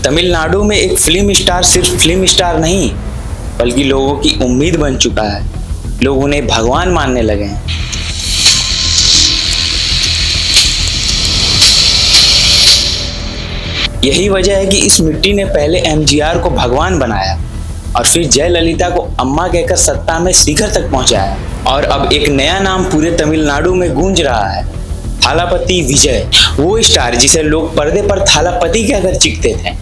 तमिलनाडु में एक film star सिर्फ फिल्म स्टार नहीं बल्कि लोगों की उम्मीद बन चुका है। लोग उन्हें भगवान मानने लगे हैं। यही वजह है कि इस मिट्टी ने पहले एमजीआर को भगवान बनाया और फिर जयललिता को अम्मा कहकर सत्ता में शिखर तक पहुंचाया। और अब एक नया नाम पूरे तमिलनाडु में गूंज रहा है, थालापति विजय। वो स्टार जिसे लोग पर्दे पर थालापति कहकर चिढ़ते थे,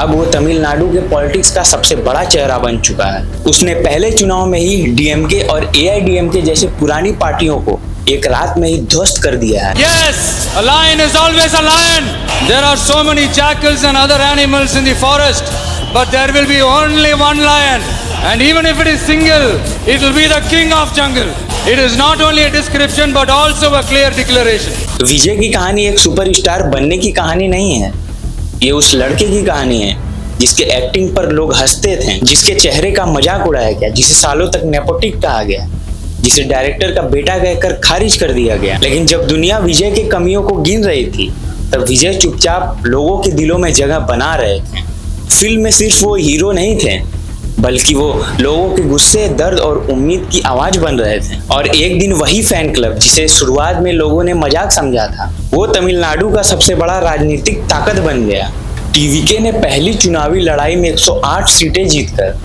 अब वो तमिलनाडु के पॉलिटिक्स का सबसे बड़ा चेहरा बन चुका है। उसने पहले चुनाव में ही डीएमके और एआईडीएमके जैसी पुरानी पार्टियों को एक रात में ही ध्वस्त कर दिया है। Yes, a lion is always a lion. There are so many jackals and other animals in the forest, but there will be only one lion. And even if it is single, it will be the king of jungle. It is not only a description but also a clear declaration. विजय की कहानी एक superstar बनने की कहानी नहीं है, ये उस लड़के की कहानी है जिसके एक्टिंग पर लोग हंसते थे, जिसके चेहरे का मजाक उड़ाया गया, जिसे सालों तक नेपोटिक कहा गया, जिसे डायरेक्टर का बेटा कहकर खारिज कर दिया गया। लेकिन जब दुनिया विजय की कमियों को गिन रही थी तब विजय चुपचाप लोगों के दिलों में जगह बना रहे थे। फिल्म में सिर्फ वो हीरो नहीं थे बल्कि वो लोगों के गुस्से, दर्द और उम्मीद की आवाज बन रहे थे। और एक दिन वही फैन क्लब जिसे शुरुआत में लोगों ने मजाक समझा था, वो तमिलनाडु का सबसे बड़ा राजनीतिक ताकत बन गया। टीवीके ने पहली चुनावी लड़ाई में 108 सीटें जीतकर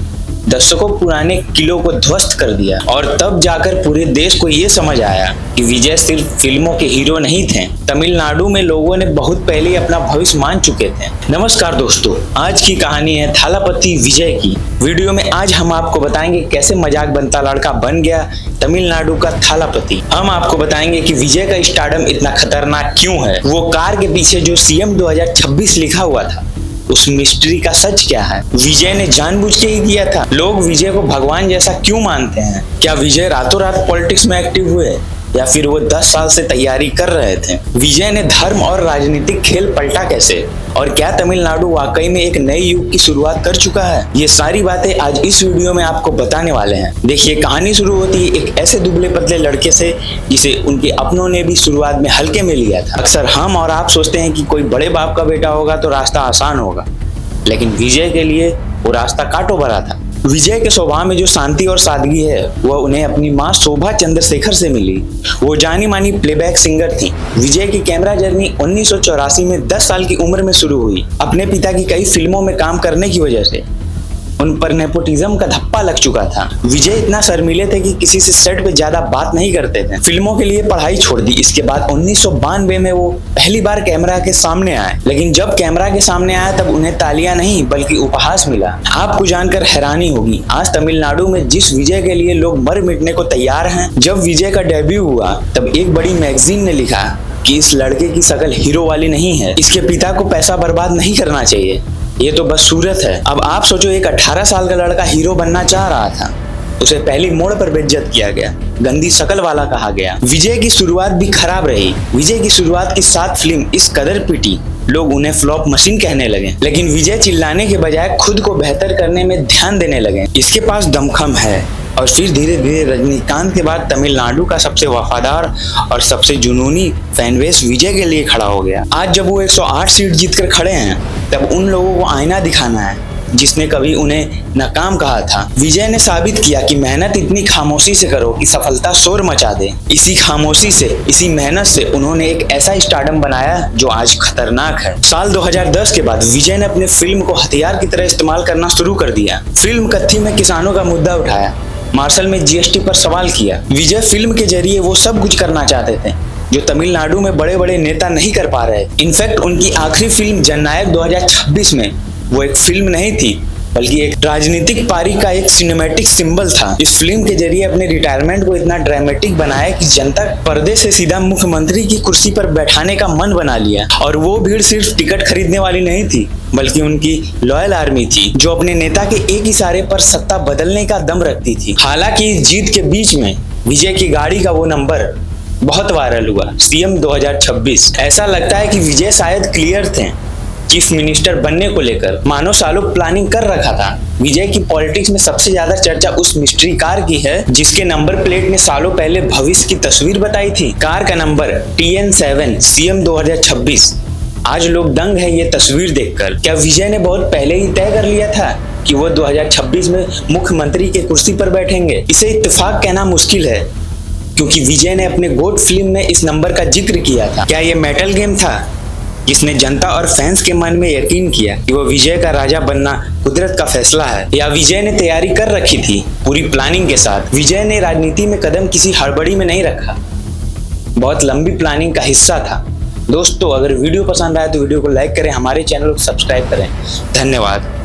दशकों पुराने किलों को ध्वस्त कर दिया। और तब जाकर पूरे देश को ये समझ आया कि विजय सिर्फ फिल्मों के हीरो नहीं थे, तमिलनाडु में लोगों ने बहुत पहले अपना भविष्य मान चुके थे। नमस्कार दोस्तों, आज की कहानी है थालापति विजय की। वीडियो में आज हम आपको बताएंगे कैसे मजाक बनता लड़का बन गया तमिलनाडु का थालापति। हम आपको बताएंगे कि विजय का स्टारडम इतना खतरनाक क्यों है, वो कार के पीछे जो सीएम 2026 लिखा हुआ था उस मिस्ट्री का सच क्या है, विजय ने जानबूझ के ही किया था, लोग विजय को भगवान जैसा क्यों मानते हैं, क्या विजय रातों रात पॉलिटिक्स में एक्टिव हुए या फिर वो 10 साल से तैयारी कर रहे थे, विजय ने धर्म और राजनीतिक खेल पलटा कैसे, और क्या तमिलनाडु वाकई में एक नए युग की शुरुआत कर चुका है। ये सारी बातें आज इस वीडियो में आपको बताने वाले हैं। देखिए, कहानी शुरू होती है एक ऐसे दुबले पतले लड़के से जिसे उनके अपनों ने भी शुरुआत में हल्के में लिया था। अक्सर हम और आप सोचते हैं कि कोई बड़े बाप का बेटा होगा तो रास्ता आसान होगा, लेकिन विजय के लिए वो रास्ता कांटों भरा था। विजय के स्वभाव में जो शांति और सादगी है वह उन्हें अपनी मां शोभा चंद्रशेखर से मिली। वो जानी मानी प्लेबैक सिंगर थी। विजय की कैमरा जर्नी 1984 में 10 साल की उम्र में शुरू हुई। अपने पिता की कई फिल्मों में काम करने की वजह से उन पर नेपोटिज्म का धप्पा लग चुका था। विजय इतना शर्मीले थे कि किसी से सेट पे ज्यादा बात नहीं करते थे। फिल्मों के लिए पढ़ाई छोड़ दी। इसके बाद 1992 में वो पहली बार कैमरा के सामने आए, लेकिन जब कैमरा के सामने आया तब उन्हें तालियां नहीं बल्कि उपहास मिला। आपको जानकर हैरानी होगी, आज तमिलनाडु में जिस विजय के लिए लोग मर मिटने को तैयार हैं, जब विजय का डेब्यू हुआ तब एक बड़ी मैगजीन ने लिखा कि इस लड़के की शक्ल हीरो वाली नहीं है, इसके पिता को पैसा बर्बाद नहीं करना चाहिए, ये तो बस सूरत है। अब आप सोचो, एक 18 साल का लड़का हीरो बनना चाह रहा था, उसे पहली मोड़ पर बेइज्जत किया गया, गंदी शक्ल वाला कहा गया। विजय की शुरुआत भी खराब रही। विजय की शुरुआत की 7 फिल्म इस कदर पिटी, लोग उन्हें फ्लॉप मशीन कहने लगे। लेकिन विजय चिल्लाने के बजाय खुद को बेहतर करने में ध्यान देने लगे। इसके पास दमखम है। और फिर धीरे धीरे रजनीकांत के बाद तमिलनाडु का सबसे वफादार और सबसे जुनूनी फैनबेस विजय के लिए खड़ा हो गया। आज जब वो 108 सीट जीतकर खड़े हैं तब उन लोगों को आईना दिखाना है जिसने कभी उन्हें नाकाम कहा था। विजय ने साबित किया कि मेहनत इतनी खामोशी से करो कि सफलता शोर मचा दे। इसी खामोशी से, इसी मेहनत से उन्होंने एक ऐसा स्टारडम बनाया जो आज खतरनाक है। साल 2010 के बाद विजय ने अपने फिल्म को हथियार की तरह इस्तेमाल करना शुरू कर दिया। फिल्म कत्थी में किसानों का मुद्दा उठाया, मार्शल में जीएसटी पर सवाल किया। विजय फिल्म के जरिए वो सब कुछ करना चाहते थे जो तमिलनाडु में बड़े बड़े नेता नहीं कर पा रहे। इनफैक्ट उनकी आखिरी फिल्म जननायक 2026 में वो एक फिल्म नहीं थी बल्कि एक राजनीतिक पारी का एक सिनेमैटिक सिंबल था। इस फिल्म के जरिए अपने रिटायरमेंट को इतना ड्रामेटिक बनाया कि जनता पर्दे से सीधा मुख्यमंत्री की कुर्सी पर बैठाने का मन बना लिया। और वो भीड़ सिर्फ टिकट खरीदने वाली नहीं थी बल्कि उनकी लॉयल आर्मी थी जो अपने नेता के एक इशारे पर सत्ता बदलने का दम रखती थी। हालांकि इस जीत के बीच में विजय की गाड़ी का वो नंबर बहुत वायरल हुआ, सीएम 2026। ऐसा लगता है कि विजय शायद क्लियर थे चीफ मिनिस्टर बनने को लेकर, मानो सालों प्लानिंग कर रखा था। विजय की पॉलिटिक्स में सबसे ज्यादा चर्चा उस मिस्ट्री कार की है जिसके नंबर प्लेट ने सालों पहले भविष्य की तस्वीर बताई थी। कार का नंबर TN7 CM 2026 आज लोग दंग है ये तस्वीर देखकर। क्या विजय ने बहुत पहले ही तय कर लिया था कि वो 2026 में मुख्यमंत्री के कुर्सी पर बैठेंगे? इसे इत्तेफाक कहना मुश्किल है, क्योंकि विजय ने अपने गोट फिल्म में इस नंबर का जिक्र किया था। क्या ये मेटल गेम था जिसने जनता और फैंस के मन में यकीन किया कि वो विजय का राजा बनना कुदरत का फैसला है? या विजय ने तैयारी कर रखी थी पूरी प्लानिंग के साथ? विजय ने राजनीति में कदम किसी हड़बड़ी में नहीं रखा, बहुत लंबी प्लानिंग का हिस्सा था। दोस्तों, अगर वीडियो पसंद आए तो वीडियो को लाइक करें, हमारे चैनल को सब्सक्राइब करें। धन्यवाद।